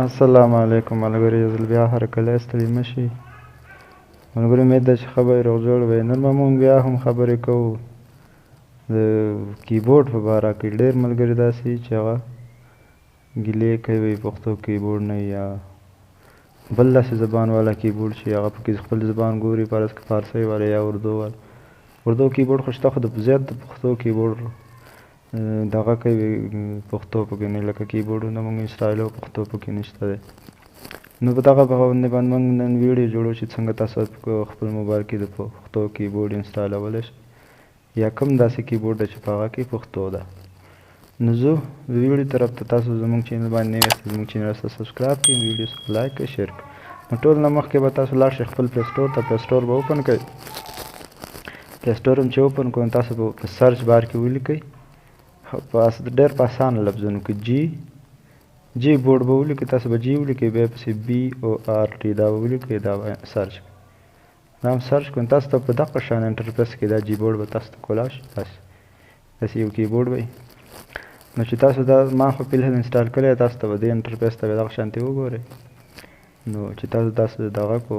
السلام علیکم ملګري، یو ځل بیا هرکلی ستړي مه شئ. ملګري امید ده چې خبرې روغ جوړ وي. نن به مونږ بیا هم خبرې کوو د کیبورډ په باره کې. ډېر ملګري داسې دي چې هغه ګیلې کوي پښتو کیبورډ نه یا بل داسې زبان والا کیبورډ چې هغه پکې خپل زبان ګوري، فرض که پارسي والا یا اردو والا. اردو کیبورډ خو شته، خو د زیات د پښتو کیبورډ دغه کوي، پښتو پکې نه، لکه کیبورډونه مونږ انسټال او پښتو پکې نشته دی. نو په دغه باندې مونږ نن ویډیو جوړو چې څنګه تاسو په خپل موبایل کې د پښتو کیبورډ انسټالولی شئ یا کوم داسې کیبورډ ده چې په هغه کې پښتو ده. نو زه د ویډیو طرف ته تاسو زموږ چینل باندې نوي یاست، زموږ چینل سره سبسکرایب کړئ، ویډیو سره لایک کړئ، شیر کړئ. نو ټول نه مخکې به تاسو لاړ شئ خپل پلی سټور ته. پلی سټور به اوپن کړئ. پلی سټور هم چې اوپن کړو تاسو به په سرچ بار کې ولیکئ ډېر په اسانه لفظونو کې جی بورډ به ولیکئ. تاسو به جی ولیکئ، بیا پسې BORD دا به ولیکئ، دا به سرچ کړئ. دا هم سرچ کړئ، تاسو ته په دغه شان انټرفیس کې دا جی بورډ به تاسو ته کولی شي. داسې یو کیبورډ وي. نو چې تاسو دا ما خو فلحال انسټال کړی، تاسو ته به دې انټرفیس ته به دغه شانتې وګورئ. نو چې تاسو دغه کو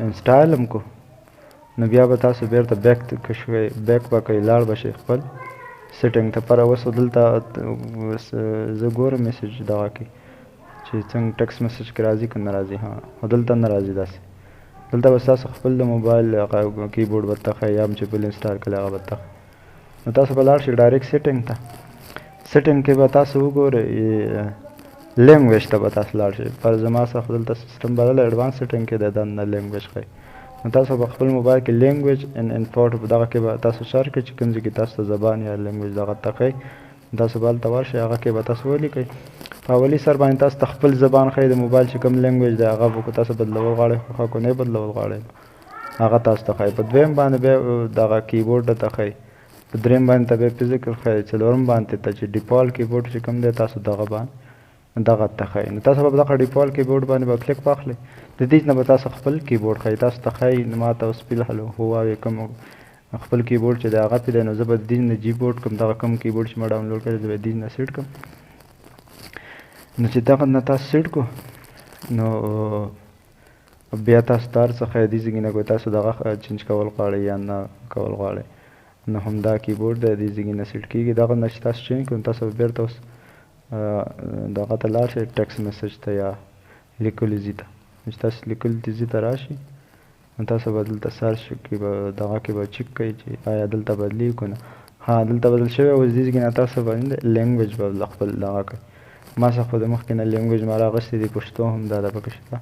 انسټال هم کو، نو بیا به تاسو بیرته بیک به کوئ، لاړ به شئ خپل سیټینګ ته. پر اوس دلته زه ګورم میسج دغه کې چې څنګه ټکس میسج کې راځي که نه راځي. ها دلته نه راځي داسې. دلته به تاسو خپل د موبایل هغه کیبورډ ورته ښایي، یا هم چې بل انسټال کړی هغه ورته ښایي. نو تاسو به لاړ شئ ډایرکټ سیټینګ ته. سیټینګ کې به تاسو وګورئ لینګویج ته به تاسو لاړ شئ. پر زما سره خو دلته سیسټم بدل ایډوانس سیټینګ کې د دننه لینګویج ښایي. نو تاسو په خپل موبایل کې لینګویج ان انپورټ په دغه کې به تاسو سرچ کړئ چې کوم ځای کې تاسو ته زبان یا لینګویج دغه ته ښایي. تاسو به هلته ورشئ، هغه کې به تاسو ولیکئ. په اولي سر باندې تاسو ته خپل زبان ښایي، د موبایل چې کوم لینګویج دی هغه به تاسو بدلول غواړئ، خو که نه بدلول غواړئ هغه تاسو ته ښایي. په دویم باندې بیا دغه کیبورډ ته ښایي، په دریم باندې ته بیا فزیکل ښایي، څلورم باندې ته چې ډیفالټ کیبورډ چې کوم دی تاسو دغه باندې دغه ته ښایي. نو تاسو به په دغه ډیفالټ کیبورډ باندې به کلیک واخلئ. د دې نه به تاسو خپل کیبورډ ښایي، تاسو ته ښایي. ما ته اوس فلحال هواوی کوم خپل کیبورډ چې دی هغه پې دی، نو زه به د دې نه جی بورډ کوم، دغه کوم کیبورډ چې ما ډاونلوډ کړی زه به د دې نه سیټ کړم. نو چې دغه نه تاسو سیټ کړو، نو بیا تاسو ته هر څه ښایي دې ځای نه کوئ، تاسو دغه چینج کول غواړئ یا نه کول غواړئ. نو همدا کیبورډ دی، دې ځای نه سیټ کېږي. دغه نه چې تاسو چینج کړئ تاسو به بېرته اوس دغه ته لاړ شئ، ټکس میسج ته یا لیکلي ځای ته. چې تاسو لیکلي ځای ته راشئ، نو تاسو به دلته سرچ کې به دغه کې به چک کوئ چې آیا دلته بدلېږي که نه. ها دلته بدل شوی. اوس دې ځای نه تاسو باندې لینګویج به خپل دغه کوئ. ما څخه خو د مخکې نه لینګویج ما راغوښتې دي، پښتو هم دا ده پکې شته.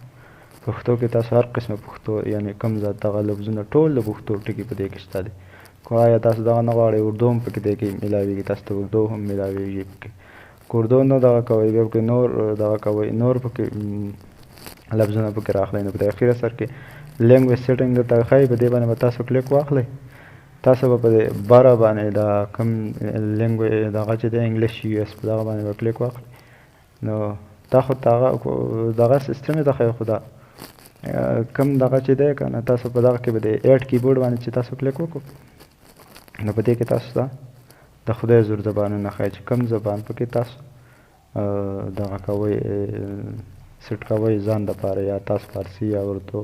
پښتو کې تاسو هر قسمه پښتو یعنې کوم ذات دغه لفظونه ټول د پښتو ټکي په دې کې شته دي. که آیا تاسو دغه نه غواړئ اردو هم پکې دې کې میلاویږي، تاسو ته اردو هم میلاویږي پکې. که اردو نه دغه کوئ بیا پکې نور دغه کوئ، نور پکې لفظونه پکې راخلئ. نو په اخیره سر کې لینګویج سیټینګ درته ښایي، په دې باندې به تاسو کلیک واخلئ. تاسو به په دې بره باندې دا کوم لینګویج دغه چې دی انګلیش US په دغه باندې به کلیک واخلئ. نو دا خو دغه سیسټم یې ته ښایي، خو دا کوم دغه چې دی که نه تاسو په دغه کې به د ایډ کیبورډ باندې چې تاسو کلیک وکړو، نو په دې کې تاسو ته د خدای زور زبانونه ښایي چې کوم زبان پکې تاسو دغه کوئ سیټ کوئ ځان دپاره، یا تاسو پارسي یا اردو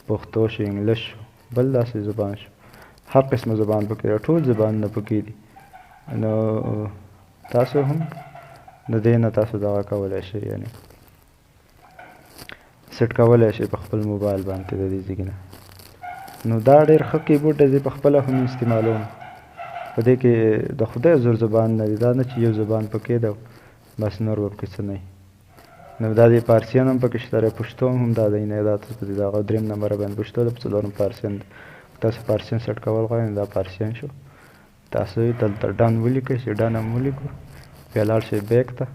پښتو شو، انګلیش شو، بل داسې زبان شو، هر قسمه زبان پکې دی، ټول زبانونه پکې دي. نو تاسو هم د دې نه تاسو دغه کولی شئ، یعنې سیټ کولی شئ په خپل موبایل باندې د دې ځای نه. نو دا ډېر ښه کیبورډ دی، زه پخپله هم استعمالوم. په دې کې د خدای زور زبان نه دی، دا نه چې یو زبان پکې ده بس نور به پکې څه نه وي. نو دا د پارسیان هم پکې شته دی، پښتو هم دا دی، نه دا تاسو د هغه درېیم نمبر باندې پښتو ده، په څلورم پارسیان ده. تاسو پارسیان سیټ کول غواړئ، دا پارسیان شو. تاسو دلته ډن ولیکئ چې ډن هم ولیکو، بیا لاړ شئ بیک ته.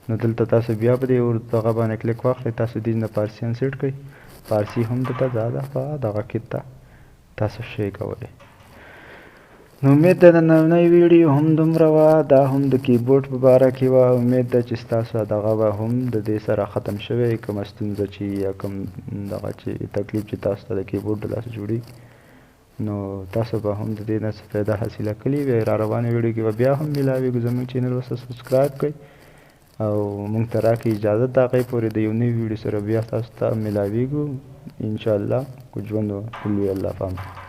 نو دلته تاسو بیا په دې دغه باندې کلیک واخلئ، تاسو دې نه پارسیان سیټ کړئ. پارسي هم دلته دا ده په دغه کې ته تاسو شی کوئ. نو امید ده د نننۍ ویډیو هم دومره وه، دا هم د کیبورډ په باره کې وه. امید ده چې ستاسو دغه به هم د دې سره ختم شوی، کومه ستونزه چې یا کوم دغه چې تکلیف چې تاسو ته د کیبورډ د لاسه جوړېږي، نو تاسو به هم د دې نه څه فایده حاصله کړې وي. را روانې ویډیو کې به بیا هم میلاویږو. زموږ چینل ورسره سبسکرایب کړئ، او مونږ ته راکړئ اجازه د هغې پورې د یو نوي ویډیو سره بیا تاسو ته ملاویږو انشاءالله. کو ژوند ولوی الله پام.